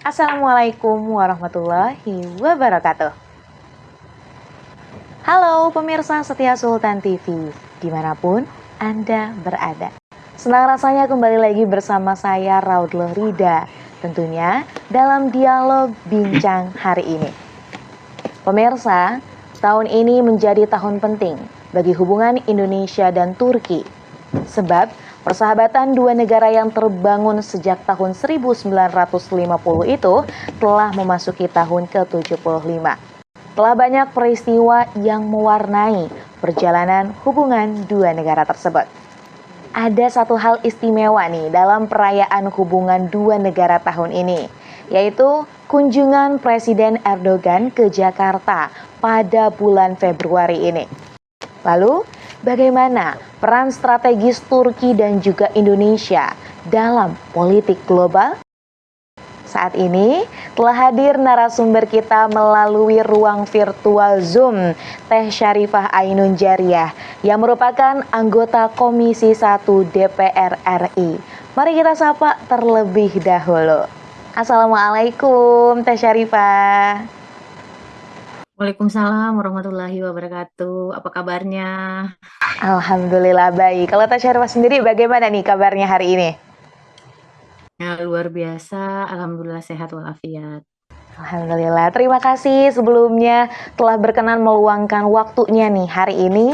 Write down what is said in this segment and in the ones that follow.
Assalamualaikum warahmatullahi wabarakatuh. Halo pemirsa setia Sultan TV, dimanapun Anda berada. Senang rasanya kembali lagi bersama saya Raudloh Rida, tentunya dalam dialog bincang hari ini. Pemirsa, tahun ini menjadi tahun penting bagi hubungan Indonesia dan Turki. Sebab persahabatan dua negara yang terbangun sejak tahun 1950 itu telah memasuki tahun ke-75. Telah banyak peristiwa yang mewarnai perjalanan hubungan dua negara tersebut. Ada satu hal istimewa nih dalam perayaan hubungan dua negara tahun ini, yaitu kunjungan Presiden Erdogan ke Jakarta pada bulan Februari ini. Lalu, bagaimana peran strategis Turki dan juga Indonesia dalam politik global? Saat ini telah hadir narasumber kita melalui ruang virtual Zoom, Teh Syarifah Ainun Jariah, yang merupakan anggota Komisi 1 DPR RI. Mari kita sapa terlebih dahulu. Assalamualaikum Teh Syarifah. Waalaikumsalam warahmatullahi wabarakatuh. Apa kabarnya? Alhamdulillah baik. Kalau Teh Syarifah sendiri bagaimana nih kabarnya hari ini? Ya, luar biasa. Alhamdulillah sehat walafiat. Alhamdulillah, terima kasih sebelumnya telah berkenan meluangkan waktunya nih hari ini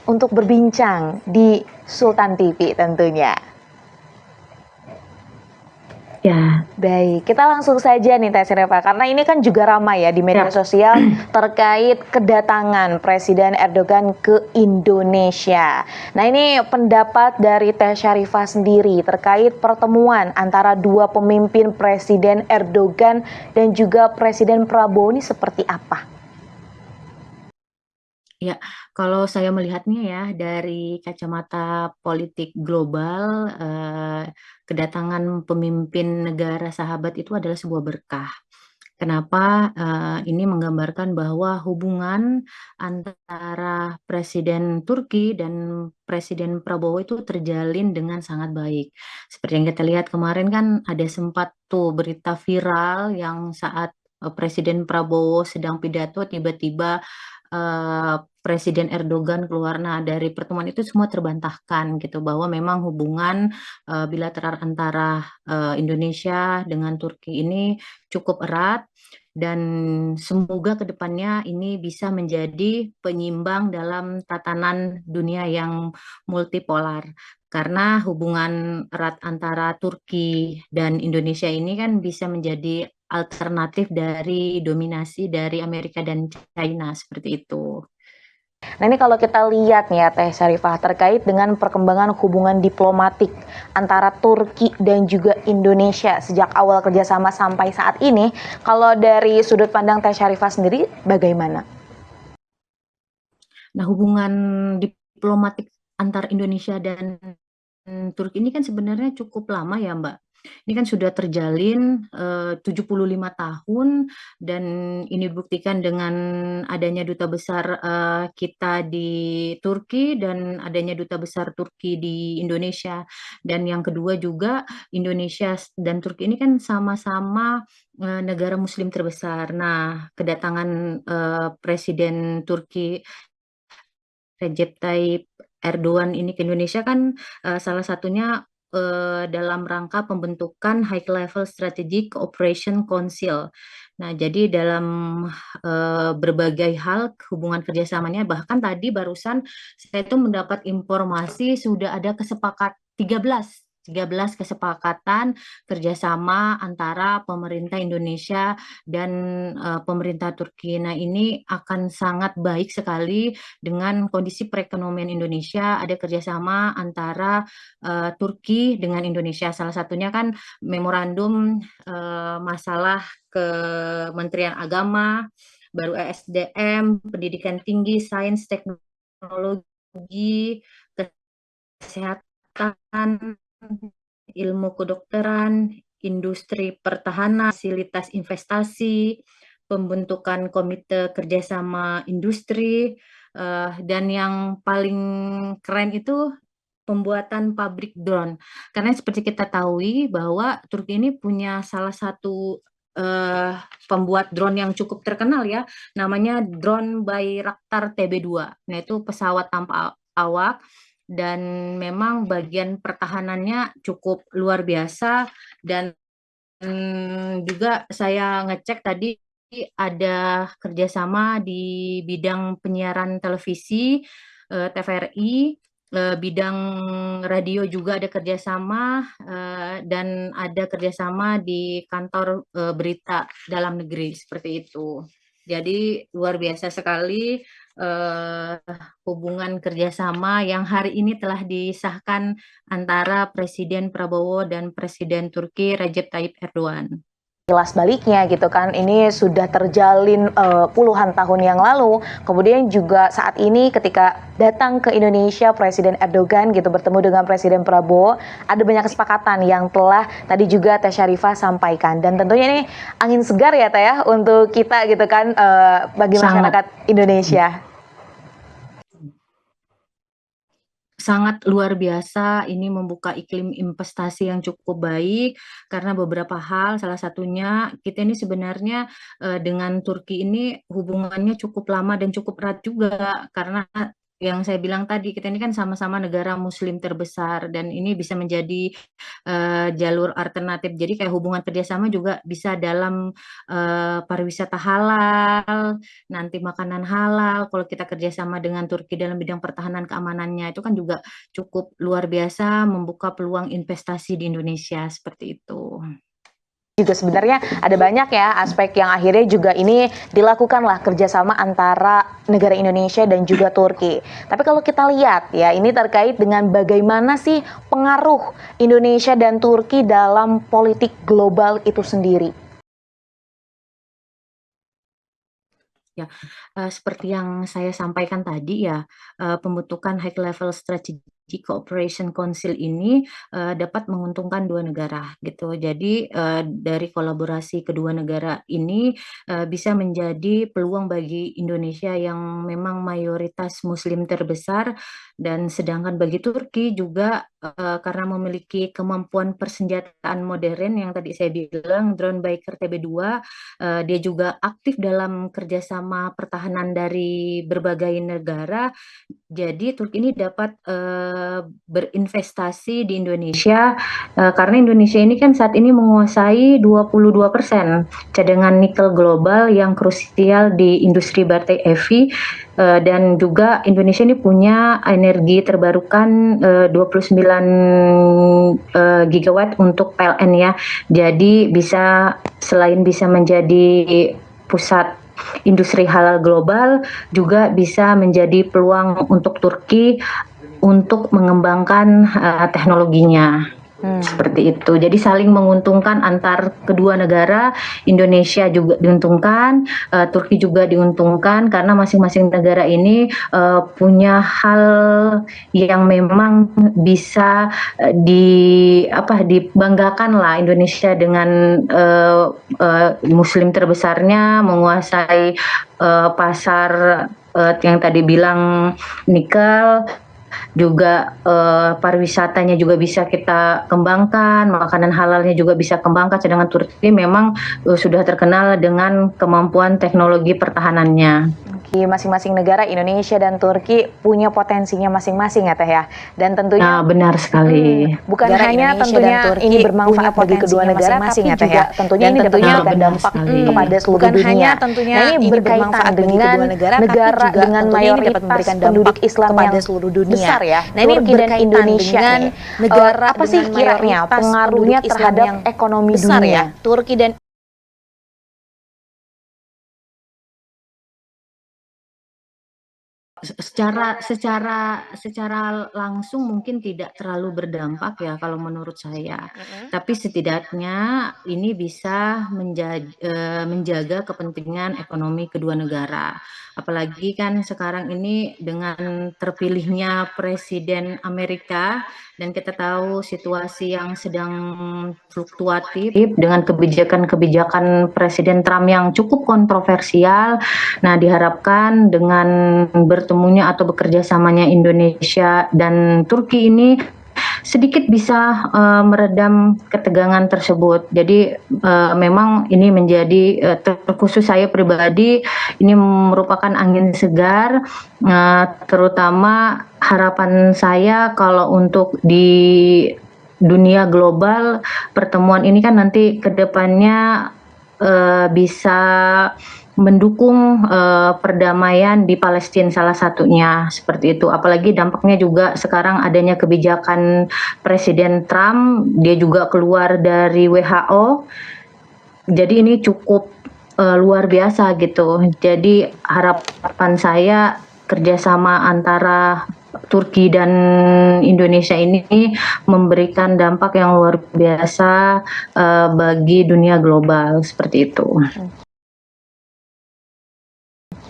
untuk berbincang di Sultan TV tentunya. Ya, Baik, kita langsung saja nih Teh Syarifah, karena ini kan juga ramai ya di media ya, sosial terkait kedatangan Presiden Erdogan ke Indonesia. Nah ini pendapat dari Teh Syarifah sendiri terkait pertemuan antara dua pemimpin Presiden Erdogan dan juga Presiden Prabowo ini seperti apa? ya. Kalau saya melihatnya ya dari kacamata politik global, kedatangan pemimpin negara sahabat itu adalah sebuah berkah. Kenapa? Ini menggambarkan bahwa hubungan antara Presiden Turki dan Presiden Prabowo itu terjalin dengan sangat baik. Seperti yang kita lihat kemarin kan ada sempat tuh berita viral yang saat Presiden Prabowo sedang pidato tiba-tiba Presiden Erdogan keluar. Nah, dari pertemuan itu semua terbantahkan gitu bahwa memang hubungan bilateral antara Indonesia dengan Turki ini cukup erat dan semoga kedepannya ini bisa menjadi penyimbang dalam tatanan dunia yang multipolar. Karena hubungan erat antara Turki dan Indonesia ini kan bisa menjadi alternatif dari dominasi dari Amerika dan China seperti itu. Nah ini kalau kita lihat nih ya Teh Syarifah terkait dengan perkembangan hubungan diplomatik antara Turki dan juga Indonesia sejak awal kerjasama sampai saat ini, kalau dari sudut pandang Teh Syarifah sendiri bagaimana? Nah, hubungan diplomatik antar Indonesia dan Turki ini kan sebenarnya cukup lama ya, Mbak. Ini kan sudah terjalin 75 tahun dan ini dibuktikan dengan adanya duta besar kita di Turki dan adanya duta besar Turki di Indonesia. Dan yang kedua juga Indonesia dan Turki ini kan sama-sama negara Muslim terbesar. Nah, kedatangan Presiden Turki Recep Tayyip Erdogan ini ke Indonesia kan salah satunya dalam rangka pembentukan High Level Strategic Cooperation Council. Nah, jadi dalam berbagai hal hubungan kerjasamanya, bahkan tadi barusan saya itu mendapat informasi sudah ada kesepakat 13 kesepakatan kerjasama antara pemerintah Indonesia dan pemerintah Turki. Nah, ini akan sangat baik sekali dengan kondisi perekonomian Indonesia. Ada kerjasama antara Turki dengan Indonesia. Salah satunya kan memorandum masalah Kementerian Agama, baru ESDM, pendidikan tinggi, sains, teknologi, kesehatan, ilmu kedokteran, industri pertahanan, fasilitas investasi, pembentukan komite kerjasama industri, dan yang paling keren itu pembuatan pabrik drone. Karena seperti kita tahu bahwa Turki ini punya salah satu pembuat drone yang cukup terkenal ya, namanya drone Bayraktar TB2. Nah, itu pesawat tanpa awak dan memang bagian pertahanannya cukup luar biasa dan juga saya ngecek tadi ada kerjasama di bidang penyiaran televisi, TVRI, bidang radio juga ada kerjasama, dan ada kerjasama di kantor berita dalam negeri seperti itu. Jadi luar biasa sekali hubungan kerjasama yang hari ini telah disahkan antara Presiden Prabowo dan Presiden Turki Recep Tayyip Erdogan. Jelas baliknya gitu kan, ini sudah terjalin puluhan tahun yang lalu. Kemudian juga saat ini ketika datang ke Indonesia Presiden Erdogan gitu bertemu dengan Presiden Prabowo, ada banyak kesepakatan yang telah tadi juga Teh Syarifah sampaikan, dan tentunya ini angin segar ya Teh ya untuk kita gitu kan, bagi masyarakat Indonesia. Sangat luar biasa, ini membuka iklim investasi yang cukup baik karena beberapa hal, salah satunya kita ini sebenarnya dengan Turki ini hubungannya cukup lama dan cukup erat juga karena yang saya bilang tadi, kita ini kan sama-sama negara muslim terbesar dan ini bisa menjadi jalur alternatif. Jadi kayak hubungan kerjasama juga bisa dalam pariwisata halal, nanti makanan halal. Kalau kita kerjasama dengan Turki dalam bidang pertahanan keamanannya itu kan juga cukup luar biasa membuka peluang investasi di Indonesia seperti itu. Juga sebenarnya ada banyak ya aspek yang akhirnya juga ini dilakukanlah kerjasama antara negara Indonesia dan juga Turki. Tapi kalau kita lihat ya, ini terkait dengan bagaimana sih pengaruh Indonesia dan Turki dalam politik global itu sendiri. Ya, seperti yang saya sampaikan tadi ya, pembentukan High Level Strategic Cooperation Council ini dapat menguntungkan dua negara gitu. Jadi dari kolaborasi kedua negara ini bisa menjadi peluang bagi Indonesia yang memang mayoritas Muslim terbesar, dan sedangkan bagi Turki juga karena memiliki kemampuan persenjataan modern yang tadi saya bilang drone Bayraktar TB2, dia juga aktif dalam kerjasama pertahanan dari berbagai negara. Jadi Turki ini dapat berinvestasi di Indonesia karena Indonesia ini kan saat ini menguasai 22% cadangan nikel global yang krusial di industri baterai EV, dan juga Indonesia ini punya energi terbarukan 29 gigawatt untuk PLN ya. Jadi selain bisa menjadi pusat industri halal global, juga bisa menjadi peluang untuk Turki untuk mengembangkan teknologinya. Seperti itu. Jadi saling menguntungkan antar kedua negara. Indonesia juga diuntungkan, Turki juga diuntungkan karena masing-masing negara ini punya hal yang memang bisa dibanggakan lah. Indonesia dengan Muslim terbesarnya menguasai pasar yang tadi bilang nikel, juga pariwisatanya juga bisa kita kembangkan, makanan halalnya juga bisa kembangkan, sedangkan Turki memang sudah terkenal dengan kemampuan teknologi pertahanannya. Masing-masing negara Indonesia dan Turki punya potensinya masing-masing ya Teh ya, dan tentunya benar sekali. Bukan hanya tentunya ini bermanfaat bagi kedua negara, tapi juga tentunya ini dapat memberikan dampak kepada seluruh dunia. Nah, ini berkaitan dengan negara dengan mayoritas penduduk Islam yang besar ya. Nah, ini berkaitan Indonesia dengan negara apa sih kiranya pengaruhnya terhadap ekonomi dunia? Turki dan secara langsung mungkin tidak terlalu berdampak ya kalau menurut saya. Tapi setidaknya ini bisa menjaga kepentingan ekonomi kedua negara. Apalagi kan sekarang ini dengan terpilihnya Presiden Amerika, dan kita tahu situasi yang sedang fluktuatif dengan kebijakan-kebijakan Presiden Trump yang cukup kontroversial. Nah, diharapkan dengan bertemunya atau bekerja samanya Indonesia dan Turki ini sedikit bisa meredam ketegangan tersebut. Jadi memang ini menjadi terkhusus saya pribadi ini merupakan angin segar, terutama harapan saya kalau untuk di dunia global pertemuan ini kan nanti ke depannya bisa mendukung perdamaian di Palestina salah satunya seperti itu. Apalagi dampaknya juga sekarang adanya kebijakan Presiden Trump, dia juga keluar dari WHO. Jadi ini cukup luar biasa gitu. Jadi harapan saya kerjasama antara Turki dan Indonesia ini memberikan dampak yang luar biasa bagi dunia global seperti itu.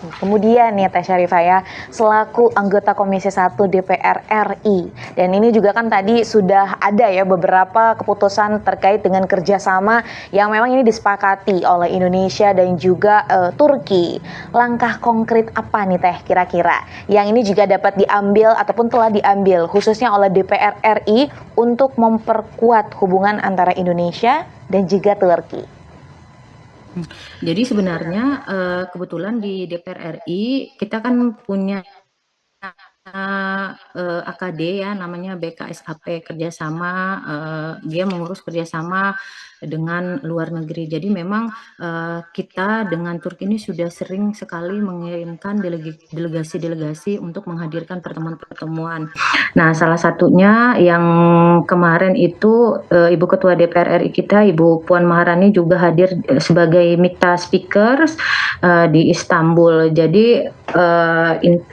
Kemudian nih Teh Syarifah ya, selaku anggota Komisi 1 DPR RI, dan ini juga kan tadi sudah ada ya beberapa keputusan terkait dengan kerjasama yang memang ini disepakati oleh Indonesia dan juga Turki. Langkah konkret apa nih Teh kira-kira yang ini juga dapat diambil ataupun telah diambil khususnya oleh DPR RI untuk memperkuat hubungan antara Indonesia dan juga Turki? Jadi sebenarnya kebetulan di DPR RI kita kan punya AKD ya namanya BKSAP kerjasama, dia mengurus kerjasama dengan luar negeri. Jadi memang kita dengan Turki ini sudah sering sekali mengirimkan delegasi-delegasi untuk menghadirkan pertemuan-pertemuan. Nah salah satunya yang kemarin itu Ibu Ketua DPR RI kita Ibu Puan Maharani juga hadir sebagai MIKTA speakers di Istanbul. Jadi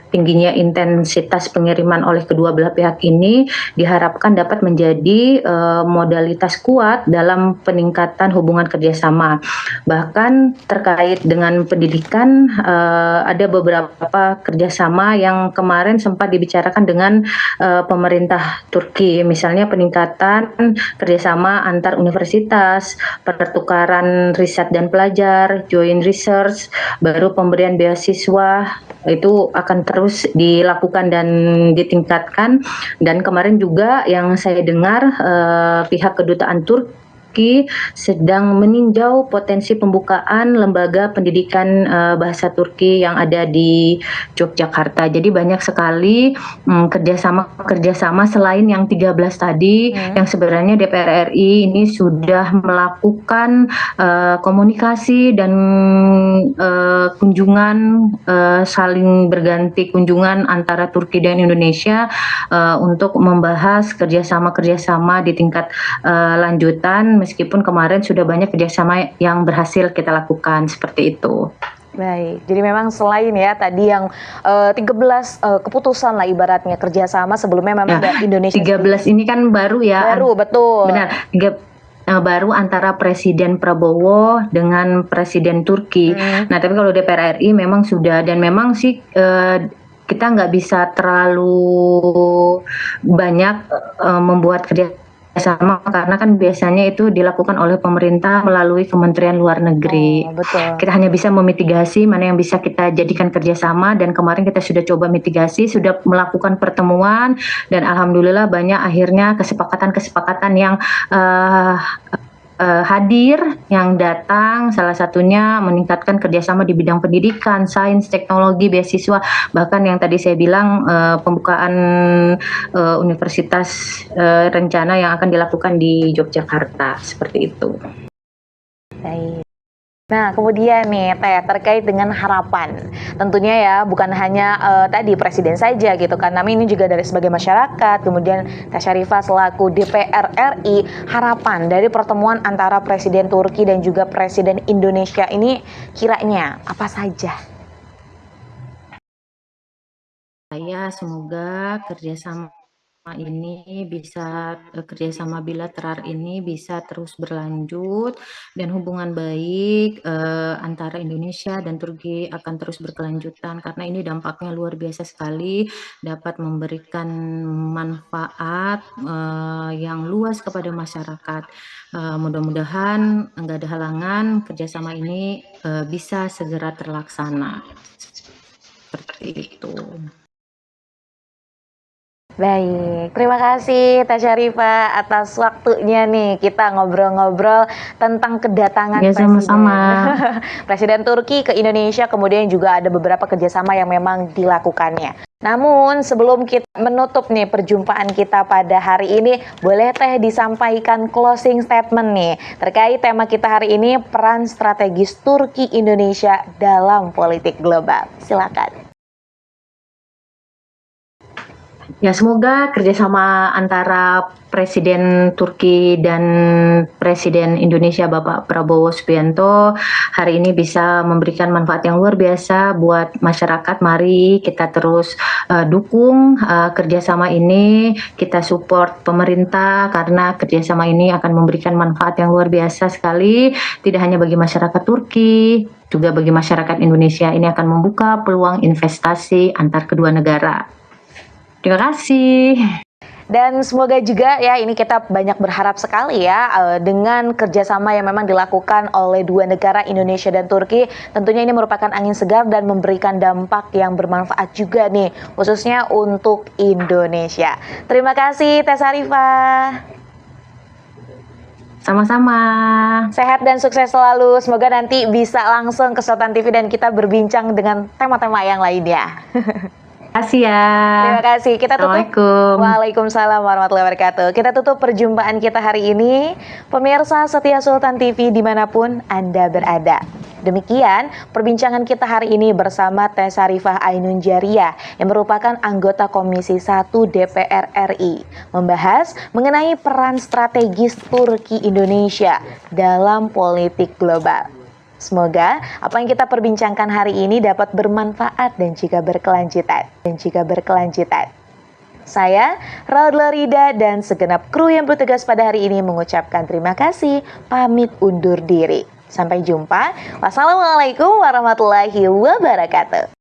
tingginya intensitas pengiriman oleh kedua belah pihak ini diharapkan dapat menjadi modalitas kuat dalam peningkatan hubungan kerjasama. Bahkan terkait dengan pendidikan ada beberapa kerjasama yang kemarin sempat dibicarakan dengan pemerintah Turki, misalnya peningkatan kerjasama antar universitas, pertukaran riset dan pelajar, joint research, baru pemberian beasiswa itu akan terus dilakukan dan ditingkatkan. Dan kemarin juga yang saya dengar pihak kedutaan Turki sedang meninjau potensi pembukaan lembaga pendidikan bahasa Turki yang ada di Yogyakarta. Jadi banyak sekali kerjasama selain yang 13 tadi yang sebenarnya DPR RI ini sudah melakukan komunikasi dan kunjungan saling berganti kunjungan antara Turki dan Indonesia untuk membahas kerjasama di tingkat lanjutan, meskipun kemarin sudah banyak kerjasama yang berhasil kita lakukan seperti itu. Baik, jadi memang selain ya tadi yang 13 keputusan lah ibaratnya kerjasama, sebelumnya memang ada Indonesia 13 ini kan baru ya. Baru, betul. Benar, baru antara Presiden Prabowo dengan Presiden Turki. Nah tapi kalau DPR RI memang sudah, dan memang sih kita nggak bisa terlalu banyak membuat kerjasama karena kan biasanya itu dilakukan oleh pemerintah melalui Kementerian Luar Negeri. Betul. Kita hanya bisa memitigasi mana yang bisa kita jadikan kerjasama, dan kemarin kita sudah coba mitigasi, sudah melakukan pertemuan, dan alhamdulillah banyak akhirnya kesepakatan-kesepakatan yang hadir, yang datang, salah satunya meningkatkan kerjasama di bidang pendidikan, sains, teknologi, beasiswa, bahkan yang tadi saya bilang pembukaan universitas rencana yang akan dilakukan di Yogyakarta, seperti itu. Baik. Nah, kemudian nih Teh, terkait dengan harapan, tentunya ya bukan hanya tadi Presiden saja gitu kan, tapi ini juga dari sebagai masyarakat, kemudian Teh Syarifah selaku DPR RI, harapan dari pertemuan antara Presiden Turki dan juga Presiden Indonesia ini kiranya apa saja? Saya semoga kerjasama bilateral ini bisa terus berlanjut, dan hubungan baik antara Indonesia dan Turki akan terus berkelanjutan, karena ini dampaknya luar biasa sekali, dapat memberikan manfaat yang luas kepada masyarakat. Mudah-mudahan nggak ada halangan kerjasama ini bisa segera terlaksana, seperti itu. Baik, terima kasih Teh Syarifah atas waktunya nih. Kita ngobrol-ngobrol tentang kedatangan Ya, sama-sama. Presiden Turki ke Indonesia, kemudian juga ada beberapa kerjasama yang memang dilakukannya. Namun sebelum kita menutup nih perjumpaan kita pada hari ini, boleh Teh disampaikan closing statement nih terkait tema kita hari ini, peran strategis Turki Indonesia dalam politik global. Silakan. Ya, semoga kerjasama antara Presiden Turki dan Presiden Indonesia Bapak Prabowo Subianto hari ini bisa memberikan manfaat yang luar biasa buat masyarakat. Mari kita terus dukung kerjasama ini, kita support pemerintah karena kerjasama ini akan memberikan manfaat yang luar biasa sekali, tidak hanya bagi masyarakat Turki, juga bagi masyarakat Indonesia. Ini akan membuka peluang investasi antar kedua negara. Terima kasih. Dan semoga juga ya ini kita banyak berharap sekali ya dengan kerjasama yang memang dilakukan oleh dua negara Indonesia dan Turki. Tentunya ini merupakan angin segar dan memberikan dampak yang bermanfaat juga nih khususnya untuk Indonesia. Terima kasih Teh Syarifah. Sama-sama. Sehat dan sukses selalu. Semoga nanti bisa langsung ke Sultan TV dan kita berbincang dengan tema-tema yang lainnya. Terima kasih ya. Terima kasih. Kita tutup. Assalamualaikum. Waalaikumsalam warahmatullahi wabarakatuh. Kita tutup perjumpaan kita hari ini. Pemirsa setia Sultan TV dimanapun Anda berada. Demikian perbincangan kita hari ini bersama Teh Syarifah Ainun Jariah yang merupakan anggota Komisi 1 DPR RI. Membahas mengenai peran strategis Turki Indonesia dalam politik global. Semoga apa yang kita perbincangkan hari ini dapat bermanfaat dan juga berkelanjutan. Saya, Raudlo Rida, dan segenap kru yang bertugas pada hari ini mengucapkan terima kasih, pamit undur diri. Sampai jumpa. Wassalamualaikum warahmatullahi wabarakatuh.